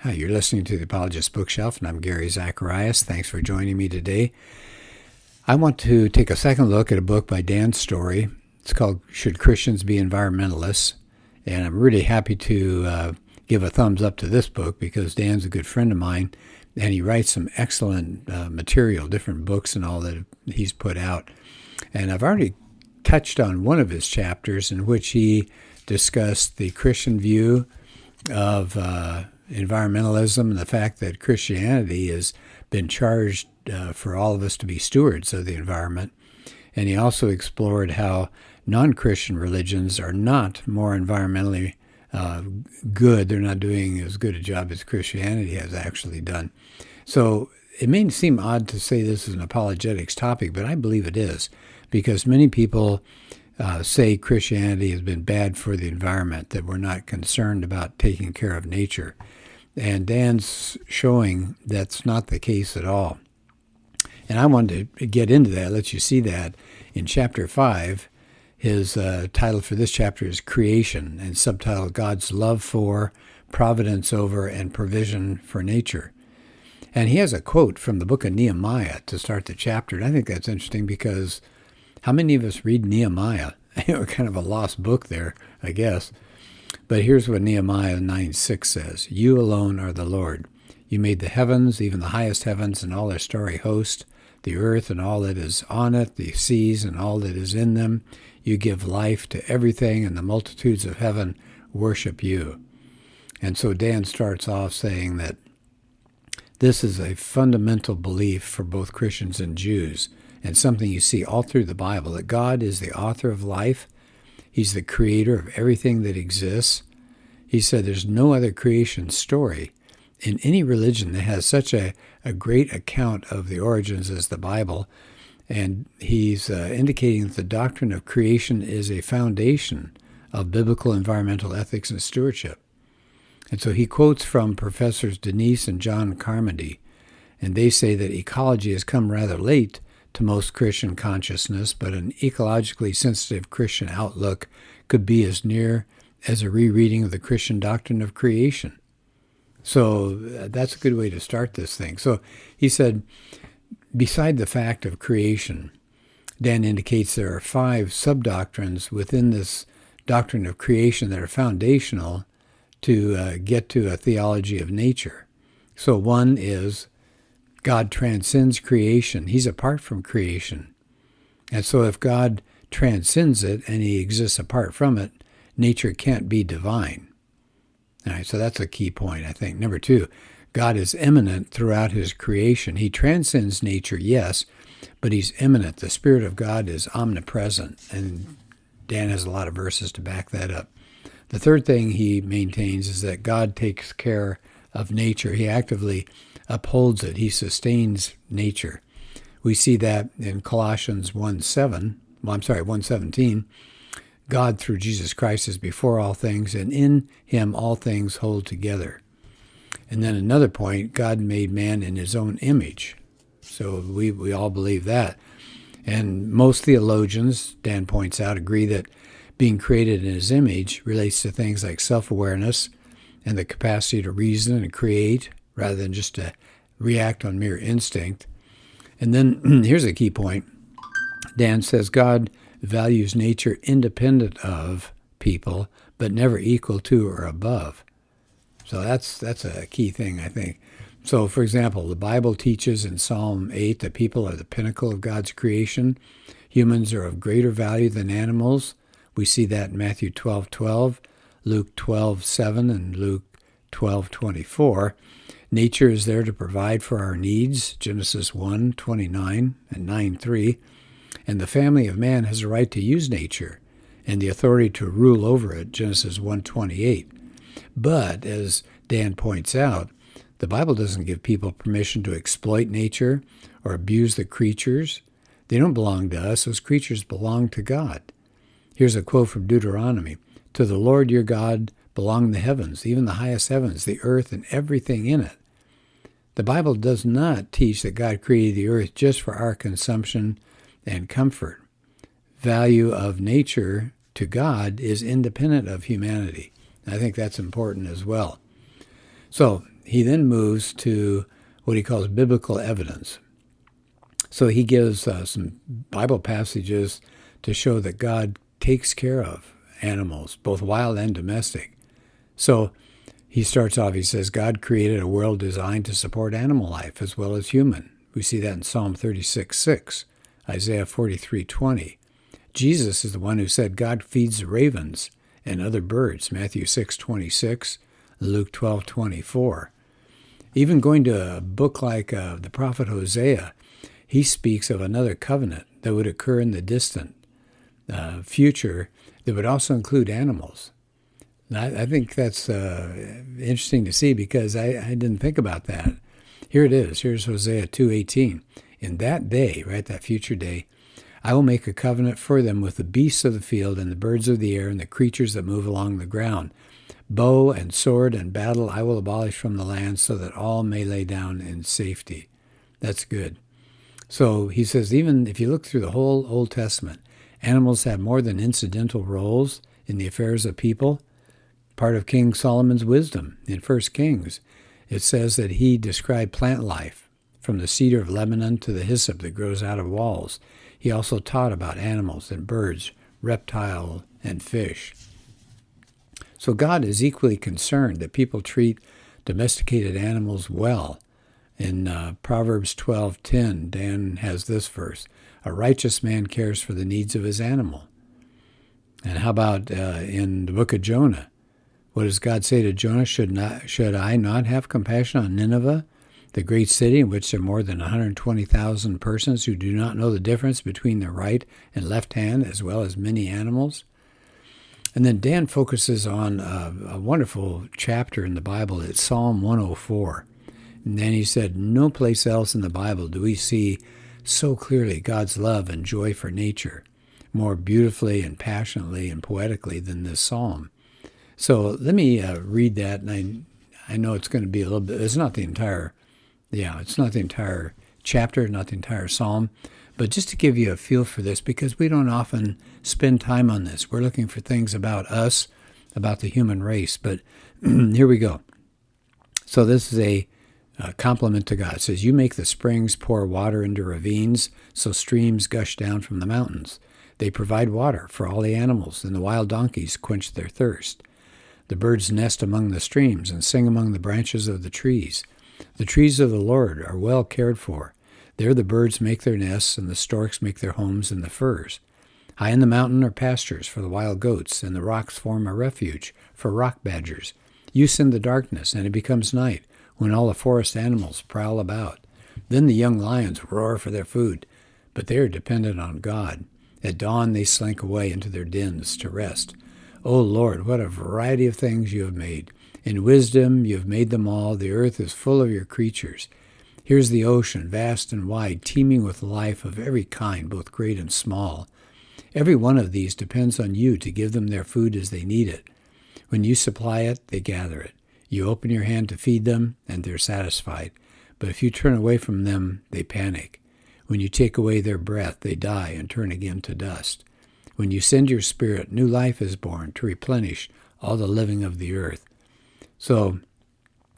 Hi, you're listening to the Apologist Bookshelf, and I'm Gary Zacharias. Thanks for joining me today. I want to take a second look at a book by Dan Story. It's called Should Christians Be Environmentalists? And I'm really happy to give a thumbs up to this book because Dan's a good friend of mine, and he writes some excellent material, different books and all that he's put out. And I've already touched on one of his chapters in which he discussed the Christian view of environmentalism and the fact that Christianity has been charged for all of us to be stewards of the environment. And he also explored how non-Christian religions are not more environmentally good. They're not doing as good a job as Christianity has actually done. So it may seem odd to say this is an apologetics topic, but I believe it is, because many people say Christianity has been bad for the environment, that we're not concerned about taking care of nature. And Dan's showing that's not the case at all. And I wanted to get into that, let you see that. In chapter 5, his title for this chapter is Creation, and subtitled God's Love for, Providence Over, and Provision for Nature. And he has a quote from the book of Nehemiah to start the chapter. And I think that's interesting because how many of us read Nehemiah? Kind of a lost book there, I guess. But here's what Nehemiah 9:6 says. You alone are the Lord. You made the heavens, even the highest heavens, and all their starry host, the earth and all that is on it, the seas and all that is in them. You give life to everything, and the multitudes of heaven worship you. And so Dan starts off saying that this is a fundamental belief for both Christians and Jews, and something you see all through the Bible, that God is the author of life. He's the creator of everything that exists. He said there's no other creation story in any religion that has such a great account of the origins as the Bible. And he's indicating that the doctrine of creation is a foundation of biblical environmental ethics and stewardship. And so he quotes from Professors Denise and John Carmody, and they say that ecology has come rather late to most Christian consciousness, but an ecologically sensitive Christian outlook could be as near as a rereading of the Christian doctrine of creation. So that's a good way to start this thing. So he said, beside the fact of creation, Dan indicates there are 5 sub-doctrines within this doctrine of creation that are foundational to get to a theology of nature. So one is God transcends creation. He's apart from creation. And so if God transcends it and he exists apart from it, nature can't be divine. All right, so that's a key point, I think. Number 2, God is immanent throughout his creation. He transcends nature, yes, but he's immanent. The Spirit of God is omnipresent, and Dan has a lot of verses to back that up. The third thing he maintains is that God takes care of nature. He actively upholds it. He sustains nature. We see that in Colossians 1:17. God, through Jesus Christ, is before all things, and in him all things hold together. And then another point, God made man in his own image. So we all believe that. And most theologians, Dan points out, agree that being created in his image relates to things like self-awareness and the capacity to reason and create rather than just to react on mere instinct. And then here's a key point. Dan says God values nature independent of people, but never equal to or above. So that's a key thing, I think. So, for example, the Bible teaches in Psalm 8 that people are the pinnacle of God's creation. Humans are of greater value than animals. We see that in Matthew 12:12, Luke 12:7, and Luke 12:24. Nature is there to provide for our needs, Genesis 1:29 and 9:3. And the family of man has a right to use nature and the authority to rule over it, Genesis 1:28. But, as Dan points out, the Bible doesn't give people permission to exploit nature or abuse the creatures. They don't belong to us. Those creatures belong to God. Here's a quote from Deuteronomy. To the Lord your God belong the heavens, even the highest heavens, the earth, and everything in it. The Bible does not teach that God created the earth just for our consumption and comfort. Value of nature to God is independent of humanity. I think that's important as well. So he then moves to what he calls biblical evidence. So he gives some Bible passages to show that God takes care of animals, both wild and domestic. So he starts off, he says, God created a world designed to support animal life as well as human. We see that in Psalm 36:6, Isaiah 43:20. Jesus is the one who said God feeds the ravens and other birds, Matthew 6:26, Luke 12:24. Even going to a book like the prophet Hosea, he speaks of another covenant that would occur in the distant future that would also include animals. I think that's interesting to see because I didn't think about that. Here it is. Here's Hosea 2:18. In that day, right, that future day, I will make a covenant for them with the beasts of the field and the birds of the air and the creatures that move along the ground. Bow and sword and battle I will abolish from the land so that all may lay down in safety. That's good. So he says, even if you look through the whole Old Testament, animals have more than incidental roles in the affairs of people. Part of King Solomon's wisdom in 1 Kings, it says that he described plant life, from the cedar of Lebanon to the hyssop that grows out of walls. He also taught about animals and birds, reptile and fish. So God is equally concerned that people treat domesticated animals well. In Proverbs 12:10, Dan has this verse, a righteous man cares for the needs of his animal. And how about in the book of Jonah? What does God say to Jonah? Should I not have compassion on Nineveh, the great city in which there are more than 120,000 persons who do not know the difference between their right and left hand, as well as many animals? And then Dan focuses on a wonderful chapter in the Bible. It's Psalm 104. And then he said, no place else in the Bible do we see so clearly God's love and joy for nature, more beautifully and passionately and poetically than this psalm. So let me read that, and I know it's going to be a little bit, it's not the entire chapter, not the entire psalm, but just to give you a feel for this, because we don't often spend time on this. We're looking for things about us, about the human race, but here we go. So this is a compliment to God. It says, you make the springs pour water into ravines, so streams gush down from the mountains. They provide water for all the animals, and the wild donkeys quench their thirst. The birds nest among the streams and sing among the branches of the trees. The trees of the Lord are well cared for. There the birds make their nests, and the storks make their homes in the firs. High in the mountain are pastures for the wild goats, and the rocks form a refuge for rock badgers. You send the darkness, and it becomes night, when all the forest animals prowl about. Then the young lions roar for their food, but they are dependent on God. At dawn they slink away into their dens to rest. O Lord, what a variety of things you have made. In wisdom you have made them all. The earth is full of your creatures. Here's the ocean, vast and wide, teeming with life of every kind, both great and small. Every one of these depends on you to give them their food as they need it. When you supply it, they gather it. You open your hand to feed them, and they're satisfied. But if you turn away from them, they panic. When you take away their breath, they die and turn again to dust. When you send your spirit, new life is born to replenish all the living of the earth. So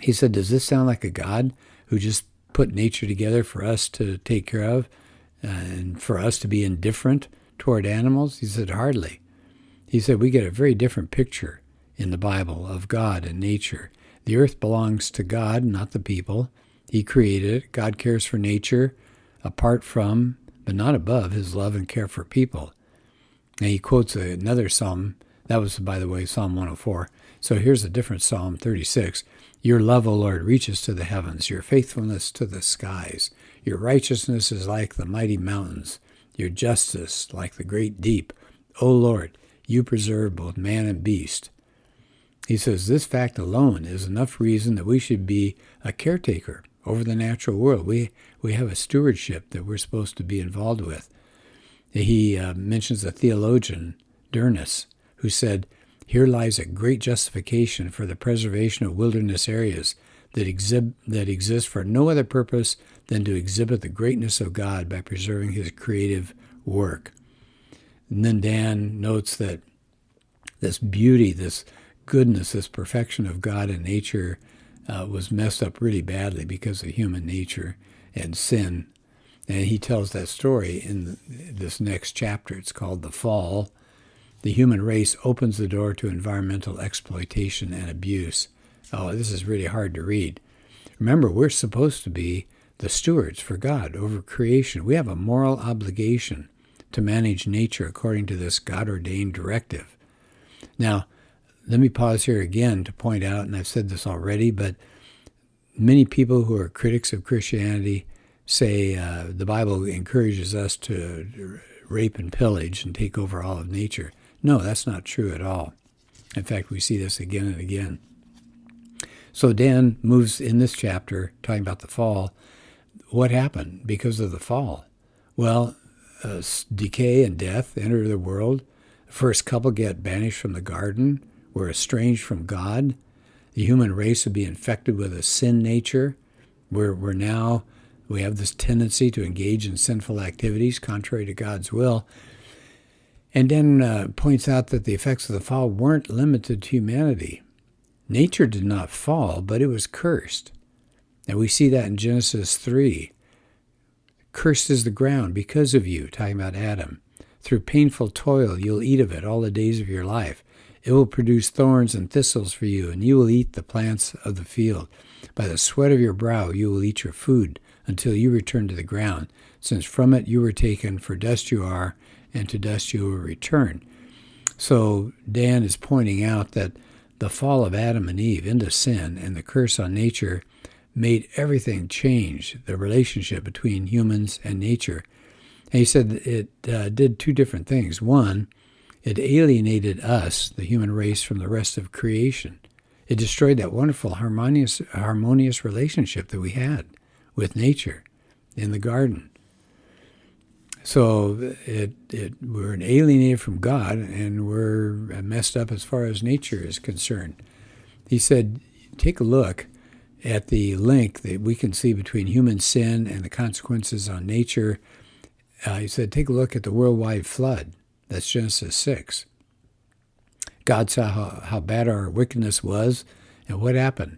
he said, does this sound like a God who just put nature together for us to take care of and for us to be indifferent toward animals? He said, hardly. He said, we get a very different picture in the Bible of God and nature. The earth belongs to God, not the people. He created it. God cares for nature apart from, but not above, his love and care for people. And he quotes another psalm. That was, by the way, Psalm 104. So here's a different Psalm 36. Your love, O Lord, reaches to the heavens, your faithfulness to the skies. Your righteousness is like the mighty mountains, your justice like the great deep. O Lord, you preserve both man and beast. He says this fact alone is enough reason that we should be a caretaker over the natural world. We have a stewardship that we're supposed to be involved with. He mentions a theologian, Durnus, who said, here lies a great justification for the preservation of wilderness areas that exist for no other purpose than to exhibit the greatness of God by preserving his creative work. And then Dan notes that this beauty, this goodness, this perfection of God and nature was messed up really badly because of human nature and sin. And he tells that story in this next chapter. It's called The Fall. The human race opens the door to environmental exploitation and abuse. Oh, this is really hard to read. Remember, we're supposed to be the stewards for God over creation. We have a moral obligation to manage nature according to this God-ordained directive. Now, let me pause here again to point out, and I've said this already, but many people who are critics of Christianity say the Bible encourages us to rape and pillage and take over all of nature. No, that's not true at all. In fact, we see this again and again. So Dan moves in this chapter, talking about the fall. What happened because of the fall? Well, decay and death enter the world. The first couple get banished from the garden. We're estranged from God. The human race would be infected with a sin nature. We have this tendency to engage in sinful activities contrary to God's will. And then points out that the effects of the fall weren't limited to humanity. Nature did not fall, but it was cursed. And we see that in Genesis 3. Cursed is the ground because of you, talking about Adam. Through painful toil you'll eat of it all the days of your life. It will produce thorns and thistles for you, and you will eat the plants of the field. By the sweat of your brow you will eat your food until you return to the ground, since from it you were taken, for dust you are, and to dust you will return. So Dan is pointing out that the fall of Adam and Eve into sin and the curse on nature made everything change, the relationship between humans and nature. And he said it did two different things. One, it alienated us, the human race, from the rest of creation. It destroyed that wonderful harmonious relationship that we had with nature in the garden. So we're alienated from God, and we're messed up as far as nature is concerned. He said, take a look at the link that we can see between human sin and the consequences on nature. He said, take a look at the worldwide flood. That's Genesis 6. God saw how bad our wickedness was, and what happened?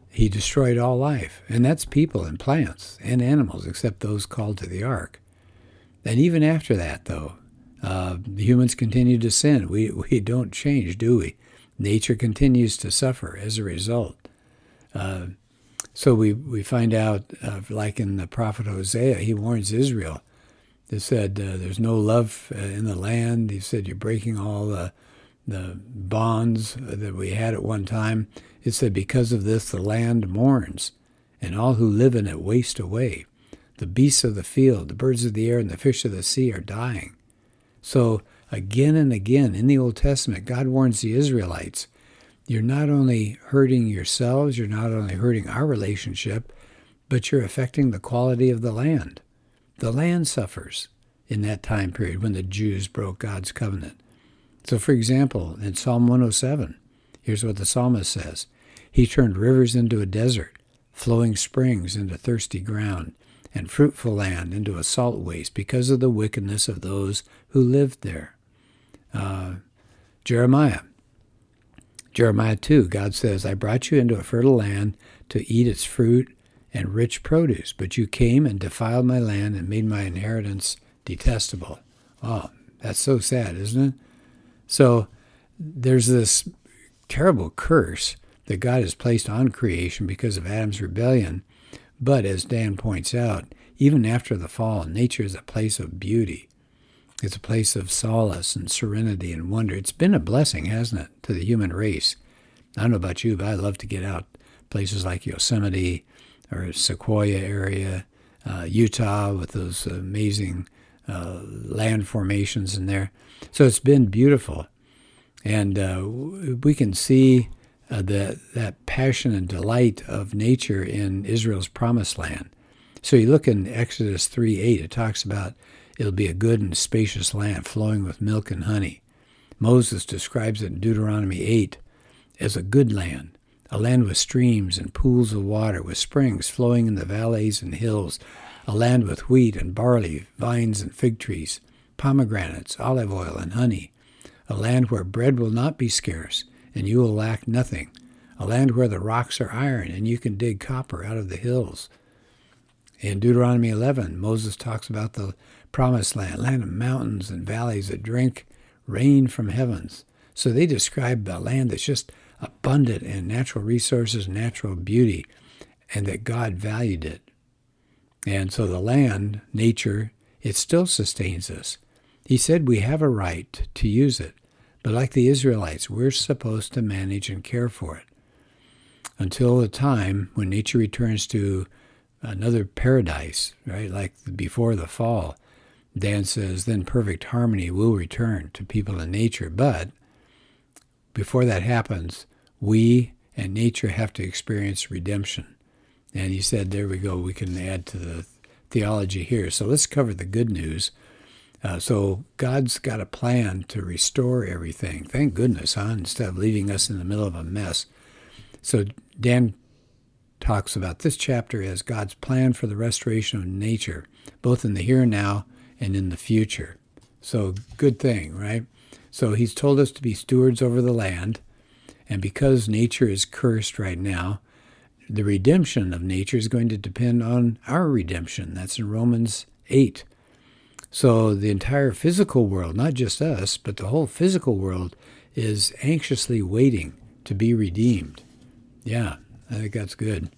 He destroyed all life, and that's people and plants and animals, except those called to the ark. And even after that, though, the humans continue to sin. We don't change, do we? Nature continues to suffer as a result. So we find out, like in the prophet Hosea, he warns Israel. He said, there's no love in the land. He said, you're breaking all the bonds that we had at one time. It said, because of this, the land mourns, and all who live in it waste away. The beasts of the field, the birds of the air, and the fish of the sea are dying. So again and again in the Old Testament, God warns the Israelites, you're not only hurting yourselves, you're not only hurting our relationship, but you're affecting the quality of the land. The land suffers in that time period when the Jews broke God's covenant. So for example, in Psalm 107, here's what the psalmist says. He turned rivers into a desert, flowing springs into thirsty ground, and fruitful land into a salt waste because of the wickedness of those who lived there. Jeremiah 2, God says, I brought you into a fertile land to eat its fruit and rich produce, but you came and defiled my land and made my inheritance detestable. Oh, that's so sad, isn't it? So there's this terrible curse that God has placed on creation because of Adam's rebellion. But as Dan points out, even after the fall, nature is a place of beauty. It's a place of solace and serenity and wonder. It's been a blessing, hasn't it, to the human race? I don't know about you, but I love to get out places like Yosemite or Sequoia area, Utah with those amazing land formations in there. So it's been beautiful. And we can see that passion and delight of nature in Israel's promised land. So you look in Exodus 3:8, it talks about it'll be a good and spacious land flowing with milk and honey. Moses describes it in Deuteronomy 8 as a good land, a land with streams and pools of water, with springs flowing in the valleys and hills, a land with wheat and barley, vines and fig trees, pomegranates, olive oil and honey, a land where bread will not be scarce, and you will lack nothing, a land where the rocks are iron and you can dig copper out of the hills. In Deuteronomy 11, Moses talks about the promised land, land of mountains and valleys that drink rain from heavens. So they describe a land that's just abundant in natural resources, natural beauty, and that God valued it. And so the land, nature, it still sustains us. He said we have a right to use it. But like the Israelites, we're supposed to manage and care for it until the time when nature returns to another paradise, right? Like before the fall. Dan says, then perfect harmony will return to people and nature. But before that happens, we and nature have to experience redemption. And he said, there we go, we can add to the theology here. So let's cover the good news. So God's got a plan to restore everything. Thank goodness, huh? Instead of leaving us in the middle of a mess. So Dan talks about this chapter as God's plan for the restoration of nature, both in the here and now and in the future. So good thing, right? So he's told us to be stewards over the land. And because nature is cursed right now, the redemption of nature is going to depend on our redemption. That's in Romans 8. So the entire physical world, not just us, but the whole physical world is anxiously waiting to be redeemed. Yeah, I think that's good.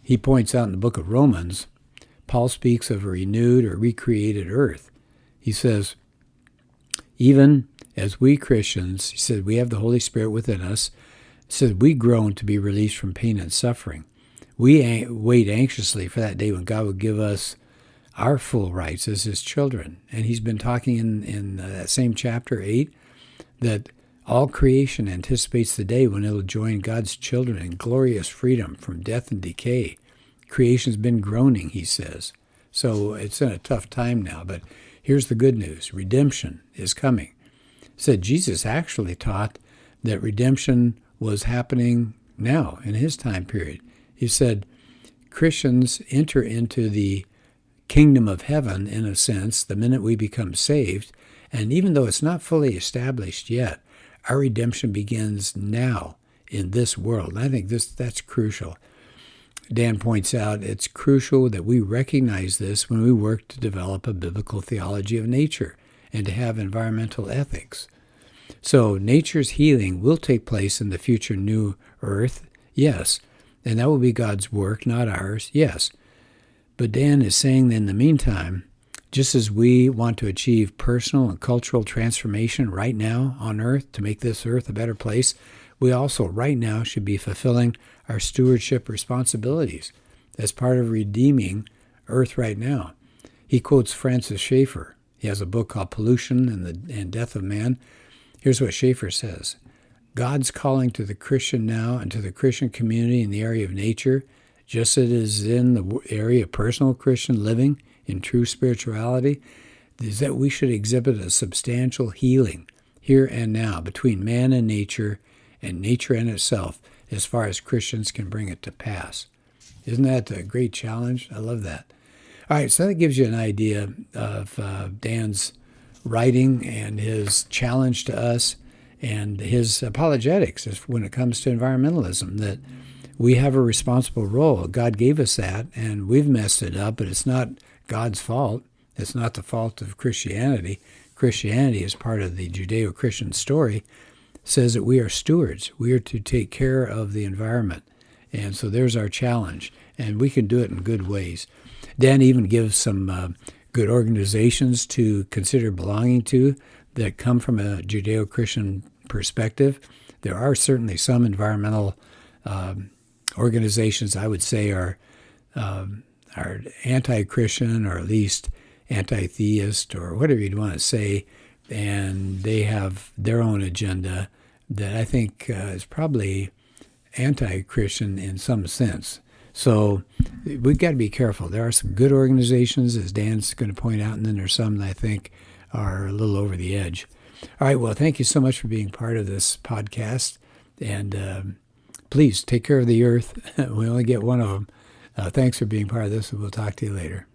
He points out in the book of Romans, Paul speaks of a renewed or recreated earth. He says, even as we Christians, he said, we have the Holy Spirit within us. He said, we groan to be released from pain and suffering. We wait anxiously for that day when God will give us our full rights as his children. And he's been talking in that same chapter 8 that all creation anticipates the day when it'll join God's children in glorious freedom from death and decay. Creation's been groaning, he says. So it's in a tough time now, but here's the good news. Redemption is coming. Said Jesus actually taught that redemption was happening now in his time period. He said Christians enter into the kingdom of heaven, in a sense, the minute we become saved. And even though it's not fully established yet, our redemption begins now in this world. And I think that's crucial. Dan points out it's crucial that we recognize this when we work to develop a biblical theology of nature and to have environmental ethics. So nature's healing will take place in the future new earth, yes, and that will be God's work, not ours, yes. But Dan is saying that in the meantime, just as we want to achieve personal and cultural transformation right now on earth to make this earth a better place, we also right now should be fulfilling our stewardship responsibilities as part of redeeming earth right now. He quotes Francis Schaeffer. He has a book called Pollution and Death of Man. Here's what Schaeffer says. God's calling to the Christian now and to the Christian community in the area of nature, just as it is in the area of personal Christian living in true spirituality, is that we should exhibit a substantial healing here and now between man and nature and itself as far as Christians can bring it to pass. Isn't that a great challenge? I love that. All right, so that gives you an idea of Dan's writing and his challenge to us and his apologetics when it comes to environmentalism, that we have a responsible role. God gave us that, and we've messed it up, but it's not God's fault. It's not the fault of Christianity. Christianity is part of the Judeo-Christian story, says that we are stewards. We are to take care of the environment. And so there's our challenge, and we can do it in good ways. Dan even gives some good organizations to consider belonging to that come from a Judeo-Christian perspective. There are certainly some environmental organizations I would say are anti-Christian or at least anti-theist or whatever you'd want to say, and they have their own agenda that I think is probably anti-Christian in some sense. So we've got to be careful. There are some good organizations, as Dan's going to point out, and then there's some that I think are a little over the edge. All right, well, thank you so much for being part of this podcast, and please take care of the earth. We only get one of them. Thanks for being part of this, and we'll talk to you later.